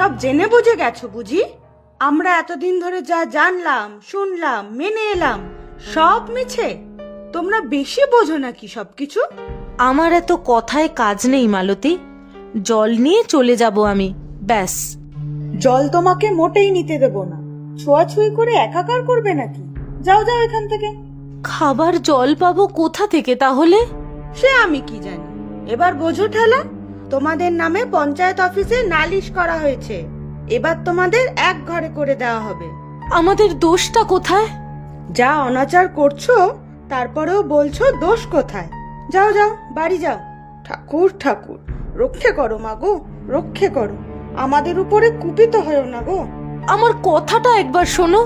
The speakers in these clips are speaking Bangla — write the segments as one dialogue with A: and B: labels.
A: সব জেনে বুঝে গেছো বুঝি? আমরা এতদিন ধরে যা জানলাম, শুনলাম, মেনে এলাম, সব মিছে? তোমরা বেশি বোঝো নাকি সবকিছু?
B: আমার এত কথায় কাজ নেই মালতী, জল নিয়ে চলে যাব আমি, ব্যাস।
A: জল তোমাকে মোটেই নিতে দেব না। ছোঁয়াছুঁই করে একাকার করবে নাকি? যাও যাও এখান থেকে।
B: খাবার জল পাবো কোথা থেকে তাহলে?
A: সে আমি কি জানি। এবার বোঝো ঠেলা, তোমাদের নামে পঞ্চায়েত অফিসে নালিশ করা হয়েছে। এবার তোমাদের এক ঘরে করে দেওয়া হবে।
B: আমাদের দোষটা কোথায়?
A: যা অনাচার করছো তারপরেও বলছো দোষ কোথায়? যাও যাও, বাড়ি যাও। ঠাকুর ঠাকুর, রক্ষে করো মা গো, রক্ষে করো। আমাদের উপরে কুপিত হয়েও না গো।
B: আমার কথাটা একবার শোনো।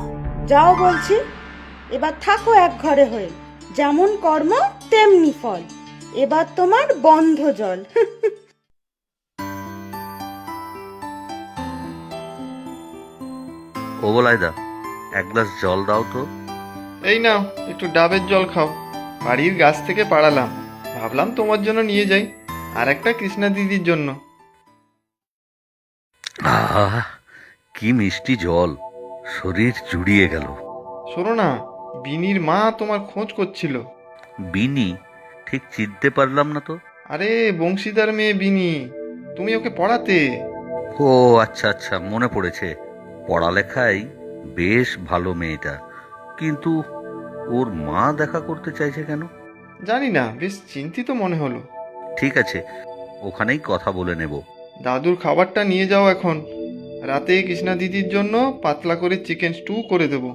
A: যাও বলছি। এবার থাকো এক ঘরে হয়ে, যেমন কর্ম তেমনি ফল। এবার তোমার বন্ধ জল।
C: ও বলাইদা, এক গ্লাস জল দাও তো।
D: এই নাও, একটু ডাবের জল খাও। বাড়ির গাছ থেকে পাড়ালাম, ভাবলাম তোমার জন্য নিয়ে যাই, আর একটা কৃষ্ণা দিদির জন্য।
C: আহ, কি মিষ্টি জল, শরীর জুড়িয়ে গেল।
D: শোনো না, বিনির মা তোমার খোঁজ করছিল।
C: বিনি? ঠিক চিনতে পারলাম না তো।
D: আরে বংশীদার মেয়ে বিনি, তুমি ওকে পড়াতে।
C: ও আচ্ছা আচ্ছা, মনে পড়েছে। পড়ালেখায় বেশ ভালো মেয়েটা, কিন্তু ওর মা দেখা করতে চাইছে কেন?
D: জানি না, বেশ চিন্তিত মনে হলো।
C: ঠিক আছে, ওখানেই কথা বলে নেব।
D: দাদুর খাবারটা নিয়ে যাও এখন। রাতে কৃষ্ণা দিদির জন্য পাতলা করে চিকেন স্টু করে দেবো।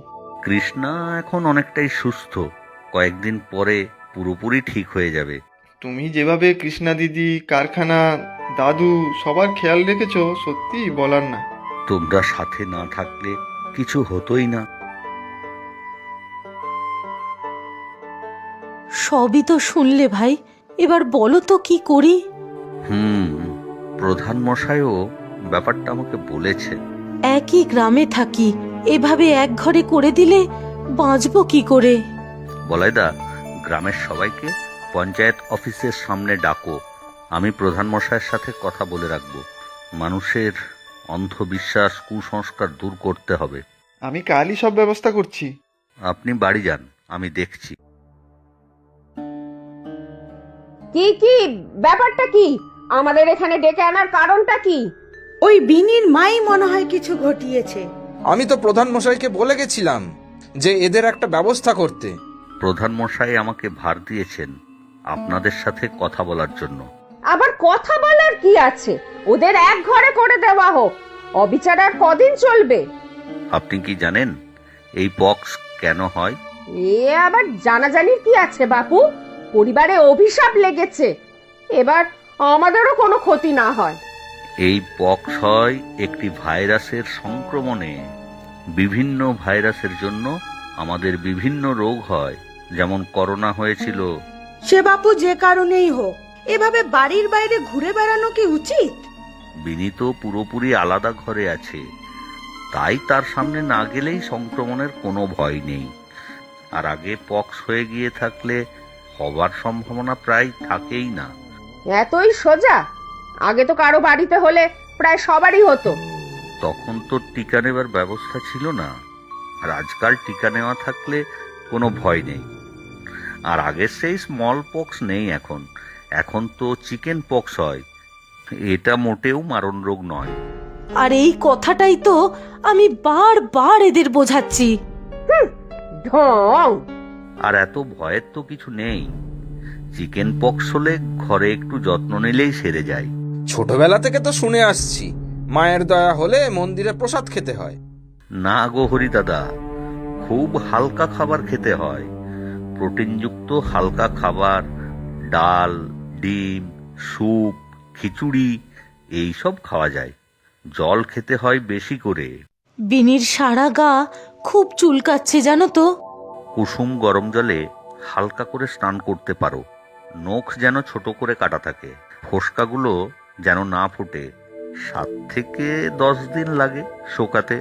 C: কৃষ্ণা এখন অনেকটাই সুস্থ, কয়েকদিন পরে পুরোপুরি ঠিক হয়ে যাবে।
D: তুমি যেভাবে কৃষ্ণা দিদি, কারখানা, দাদু সবার খেয়াল রেখেছো, সত্যি বলার না।
C: তোমরা সাথে না থাকলে কিছু হতোই না।
B: সবই তো শুনলে ভাই, এবার বলো তো কি করি?
C: প্রধান মশাইও ব্যাপারটা আমাকে বলেছে।
B: একই গ্রামে থাকি, এভাবে এক ঘরে করে দিলে বাঁচবো কি করে?
C: বলাইদা, গ্রামের সবাইকে পঞ্চায়েত অফিসের সামনে ডাকো। আমি প্রধান মশাইয়ের সাথে কথা বলে রাখবো। মানুষের অন্ধবিশ্বাস, কুসংস্কার দূর করতে হবে।
D: আমি কালই সব ব্যবস্থা করছি।
C: আপনি বাড়ি যান, আমি দেখছি।
E: কি কি ব্যাপারটা কি? আমাদের এখানে ডেকে আনার কারণটা কি?
A: ওই বিনির মাই মনে হয় কিছু ঘটিয়েছে।
F: আমি তো প্রধান মশাইকে বলে গেছিলাম যে এদের একটা ব্যবস্থা করতে।
C: প্রধান মশাই আমাকে ভার দিয়েছেন আপনাদের সাথে কথা বলার জন্য।
E: আবার কথা বলার কি আছে? ওদের এক ঘরে করে দেওয়া হোক। অবিচার আর কদিন চলবে?
C: আপনি কি জানেন এই পক্স কেন হয়?
E: এ আবার জানাজানির কি আছে বাপু? পরিবারে অভিশাপ লেগেছে, এবার আমাদেরও কোনো ক্ষতি না হয়।
C: এই পক্স হয় একটি ভাইরাসের সংক্রমণে। বিভিন্ন ভাইরাসের জন্য আমাদের বিভিন্ন রোগ হয়, যেমন করোনা হয়েছিল।
A: সে বাপু যে কারণেই হোক, এভাবে বাড়ির বাইরে ঘুরে বেড়ানো কি উচিত?
C: বিনি তো পুরোপুরি আলাদা ঘরে আছে, তাই তার সামনে না গেলেই সংক্রমণের কোনো ভয় নেই। আর আগে পক্স হয়ে গিয়ে থাকলে হবার সম্ভাবনা প্রায় থাকেই না।
E: এতই সোজা? আগে তো কারো বাড়িতে হলে প্রায় সবারই হতো।
C: তখন তো টিকা নেবার ব্যবস্থা ছিল না, আর আজকাল টিকা নেওয়া থাকলে কোনো ভয় নেই। আর আগের সেই স্মল পক্স নেই এখন, এখন তো চিকেন পক্স হয়। এটা মোটেও মারণ রোগ নয়।
B: আর এই কথাটাই তো আমি বারবার এদের বোঝাচ্ছি।
E: ঢং।
C: আর এত ভয়ের তো কিছু নেই। চিকেন পক্স হলে ঘরে একটু যত্ন নিলেই সেরে যায়।
F: ছোটবেলা থেকে তো শুনে আসছি মায়ের দয়া হলে মন্দিরে প্রসাদ খেতে হয়।
C: না গো হরি দাদা, খুব হালকা খাবার খেতে হয়। প্রোটিনযুক্ত হালকা খাবার, ডাল, ডিম, স্যুপ, খিচুড়ি এইসব খাওয়া যায়। জল খেতে হয় বেশি করে।
B: বিনির সারা গা খুব চুলকাচ্ছে জানো তো।
C: কুসুম গরম জলে হালকা করে স্নান করতে পারো। নখ যেন ছোট করে কাটা থাকে, ফোসকাগুলো যেন না ফুটে। 7 থেকে 10 দিন লাগে শোকাতে।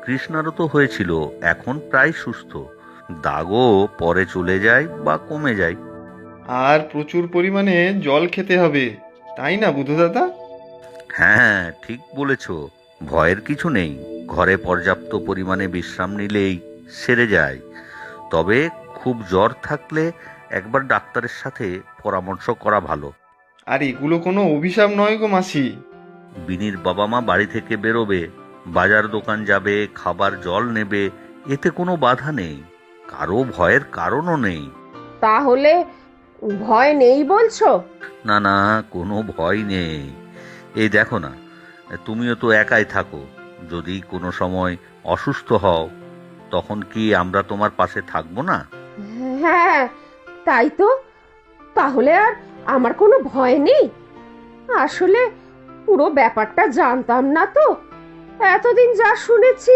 C: কৃষ্ণারও তো হয়েছিল, এখন প্রায় সুস্থ। দাগও পরে চলে যায় বা কমে যায়।
D: আর প্রচুর পরিমাণে জল খেতে হবে, তাই না বুধু দাদা?
C: হ্যাঁ, ঠিক বলেছ। ভয়ের কিছু নেই, ঘরে পর্যাপ্ত পরিমাণে বিশ্রাম নিলেই সেরে যায়। তবে খুব জ্বর থাকলে একবার ডাক্তারের সাথে পরামর্শ করা ভালো।
D: আর এগুলো কোনো অভিশাপ নয় গো মাসি।
C: বিনির বাবা মা বাড়ি থেকে বেরোবে, বাজার দোকান যাবে, খাবার জল নেবে, এতে কোনো বাধা নেই, কারো ভয়ের কারণও নেই।
E: তাহলে ভয় নেই বলছো?
C: না না, কোনো ভয় নেই। এই দেখো না, তুমিও তো একাই থাকো, যদি কোনো সময় অসুস্থ হও তখন কি আমরা তোমার পাশে থাকবো না?
E: হ্যাঁ, তাই তো। তাহলে আর আমার কোনো ভয় নেই। আসলে পুরো ব্যাপারটা জানতাম না তো, এতদিন যা শুনেছি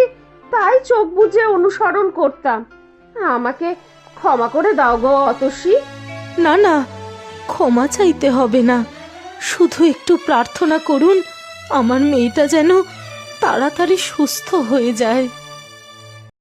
E: তাই চোখ বুজে অনুসরণ করতাম। আমাকে ক্ষমা করে দাও গো অতসী।
B: না না, ক্ষমা চাইতে হবে না, শুধু একটু প্রার্থনা করুন আমার মেয়েটা যেন তাড়াতাড়ি সুস্থ হয়ে যায়।